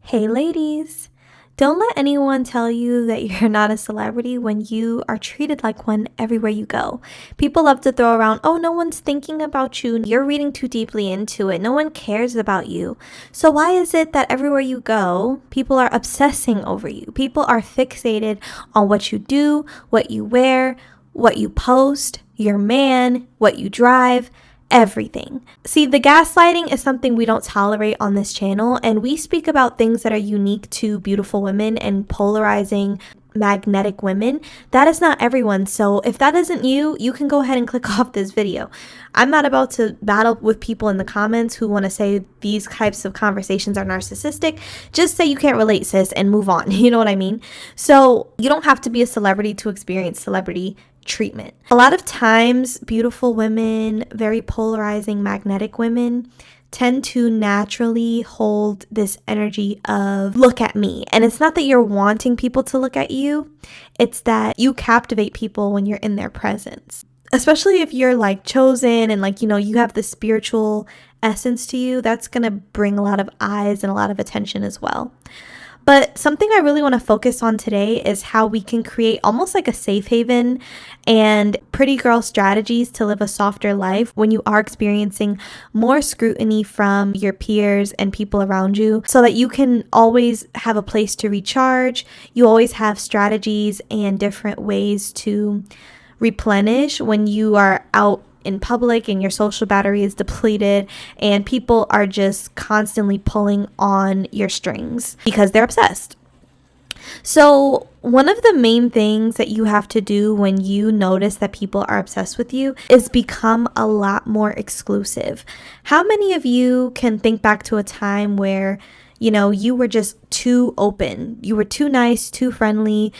Hey ladies, don't let anyone tell you that you're not a celebrity when you are treated like one everywhere you go. People love to throw around, oh, no one's thinking about you. You're reading too deeply into it. No one cares about you. So why is it that everywhere you go, people are obsessing over you? People are fixated on what you do, what you wear, what you post, your man, what you drive, everything. See, the gaslighting is something we don't tolerate on this channel, and we speak about things that are unique to beautiful women and polarizing magnetic women. That is not everyone. So if that isn't you, you can go ahead and click off this video. I'm not about to battle with people in the comments who want to say these types of conversations are narcissistic. Just say you can't relate, sis, and move on. You know what I mean? So you don't have to be a celebrity to experience celebrity treatment. A lot of times, beautiful women, very polarizing magnetic women, tend to naturally hold this energy of look at me. And it's not that you're wanting people to look at you, it's that you captivate people when you're in their presence. Especially if you're like chosen and you have the spiritual essence to you, that's gonna bring a lot of eyes and a lot of attention as well. But something I really want to focus on today is how we can create almost like a safe haven and pretty girl strategies to live a softer life when you are experiencing more scrutiny from your peers and people around you, so that you can always have a place to recharge. You always have strategies and different ways to replenish when you are out in public and your social battery is depleted and people are just constantly pulling on your strings because they're obsessed. So one of the main things that you have to do when you notice that people are obsessed with you is become a lot more exclusive. How many of you can think back to a time where, you were just too open, you were too nice, too friendly,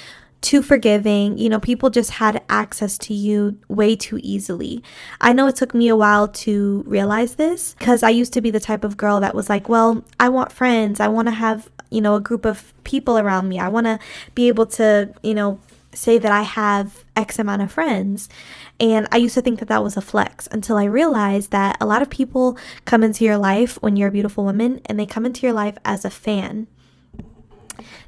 too forgiving, people just had access to you way too easily. I know it took me a while to realize this because I used to be the type of girl that was like, well, I want friends. I want to have, a group of people around me. I want to be able to, say that I have X amount of friends. And I used to think that that was a flex until I realized that a lot of people come into your life when you're a beautiful woman, and they come into your life as a fan.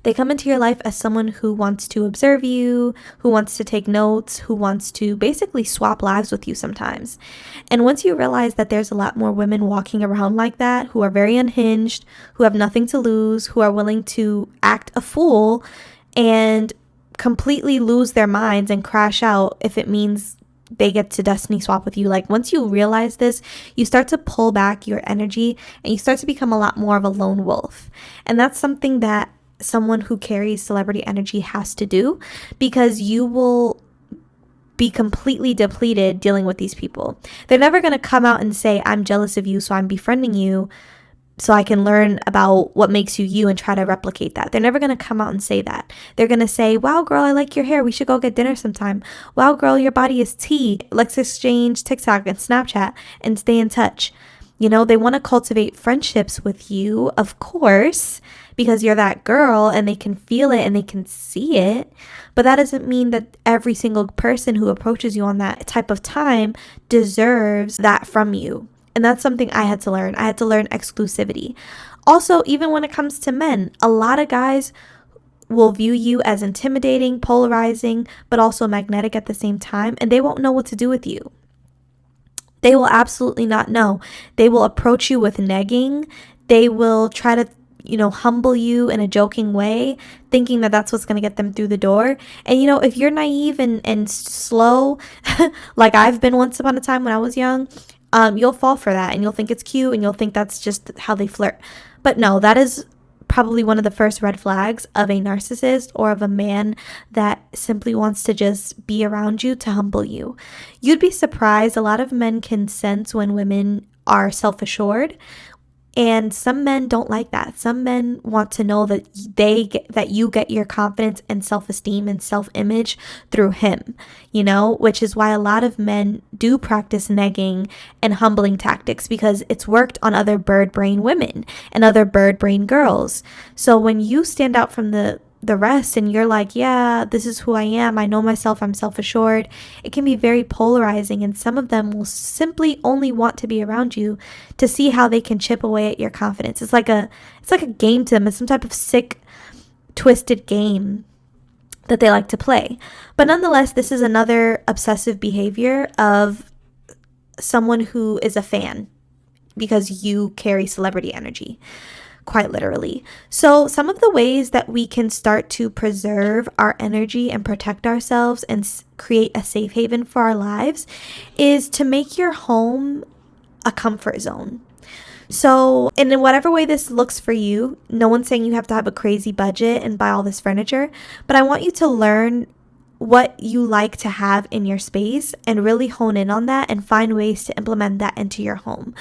They come into your life as someone who wants to observe you, who wants to take notes, who wants to basically swap lives with you sometimes. And once you realize that there's a lot more women walking around like that, who are very unhinged, who have nothing to lose, who are willing to act a fool and completely lose their minds and crash out if it means they get to destiny swap with you. Like, once you realize this, you start to pull back your energy and you start to become a lot more of a lone wolf. And that's something that someone who carries celebrity energy has to do, because you will be completely depleted dealing with these people. They're never going to come out and say, I'm jealous of you, so I'm befriending you so I can learn about what makes you you and try to replicate that. They're never going to come out and say that. They're going to say, wow, girl, I like your hair. We should go get dinner sometime. Wow, girl, your body is tea. Let's exchange TikTok and Snapchat and stay in touch. They want to cultivate friendships with you, of course, because you're that girl and they can feel it and they can see it. But that doesn't mean that every single person who approaches you on that type of time deserves that from you. And that's something I had to learn. I had to learn exclusivity. Also, even when it comes to men, a lot of guys will view you as intimidating, polarizing, but also magnetic at the same time, and they won't know what to do with you. They will absolutely not know. They will approach you with negging. They will try to, humble you in a joking way, thinking that that's what's going to get them through the door. And, if you're naive and slow, like I've been once upon a time when I was young, you'll fall for that and you'll think it's cute and you'll think that's just how they flirt. But no, that is probably one of the first red flags of a narcissist or of a man that simply wants to just be around you to humble you. You'd be surprised. A lot of men can sense when women are self-assured, and some men don't like that. Some men want to know that you get your confidence and self-esteem and self-image through him, which is why a lot of men do practice negging and humbling tactics, because it's worked on other bird brain women and other bird brain girls. So when you stand out from the the rest and you're like, yeah, this is who I am, I know myself, I'm self-assured, it can be very polarizing, and some of them will simply only want to be around you to see how they can chip away at your confidence. It's like a game to them. It's some type of sick, twisted game that they like to play. But nonetheless, this is another obsessive behavior of someone who is a fan because you carry celebrity energy, quite literally. So some of the ways that we can start to preserve our energy and protect ourselves and create a safe haven for our lives is to make your home a comfort zone. So, and in whatever way this looks for you, no one's saying you have to have a crazy budget and buy all this furniture, but I want you to learn what you like to have in your space and really hone in on that and find ways to implement that into your home.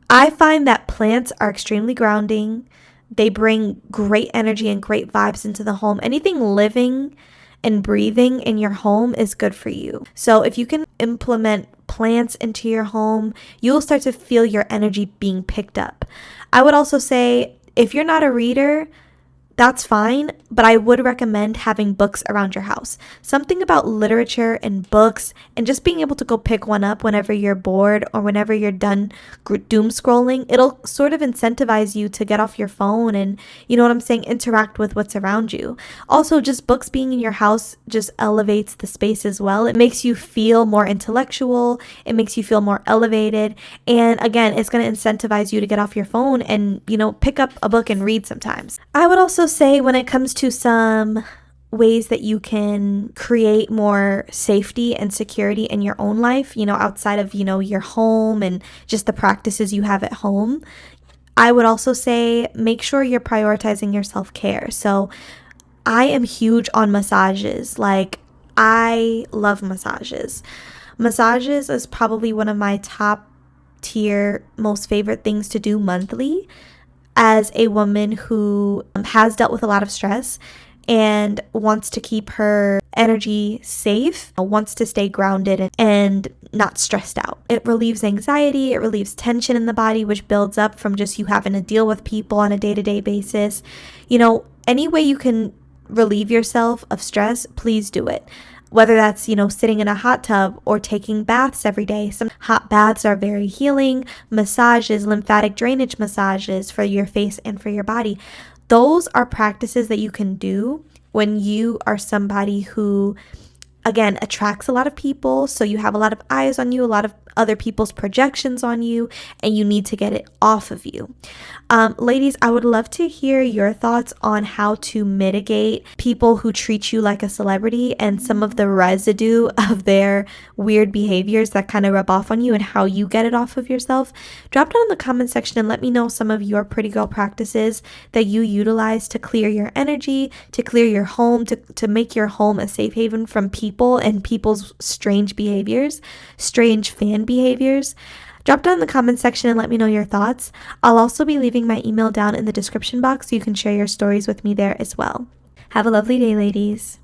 I find that plants are extremely grounding. They bring great energy and great vibes into the home. Anything living and breathing in your home is good for you. So if you can implement plants into your home, you'll start to feel your energy being picked up. I would also say if you're not a reader, that's fine, but I would recommend having books around your house. Something about literature and books and just being able to go pick one up whenever you're bored or whenever you're done doom scrolling, it'll sort of incentivize you to get off your phone and, you know what I'm saying, interact with what's around you. Also, just books being in your house just elevates the space as well. It makes you feel more intellectual, it makes you feel more elevated, and again, it's going to incentivize you to get off your phone and, you know, pick up a book and read sometimes. I would also say when it comes to some ways that you can create more safety and security in your own life, you know, outside of, you know, your home and just the practices you have at home, I would also say make sure you're prioritizing your self-care. So I am huge on massages. Like, I love massages. Massages is probably one of my top tier most favorite things to do monthly as a woman who has dealt with a lot of stress and wants to keep her energy safe, wants to stay grounded and not stressed out. It relieves anxiety, it relieves tension in the body, which builds up from just you having to deal with people on a day-to-day basis. You know, any way you can relieve yourself of stress, please do it. Whether that's, you know, sitting in a hot tub or taking baths every day. Some hot baths are very healing. Massages, lymphatic drainage massages for your face and for your body. Those are practices that you can do when you are somebody who, again, attracts a lot of people. So you have a lot of eyes on you, a lot of other people's projections on you, and you need to get it off of you. Ladies, I would love to hear your thoughts on how to mitigate people who treat you like a celebrity and some of the residue of their weird behaviors that kind of rub off on you and how you get it off of yourself. Drop down in the comment section and let me know some of your pretty girl practices that you utilize to clear your energy, to clear your home, to make your home a safe haven from people and people's strange behaviors, strange fan behaviors. Drop down in the comment section and let me know your thoughts. I'll also be leaving my email down in the description box so you can share your stories with me there as well. Have a lovely day, ladies.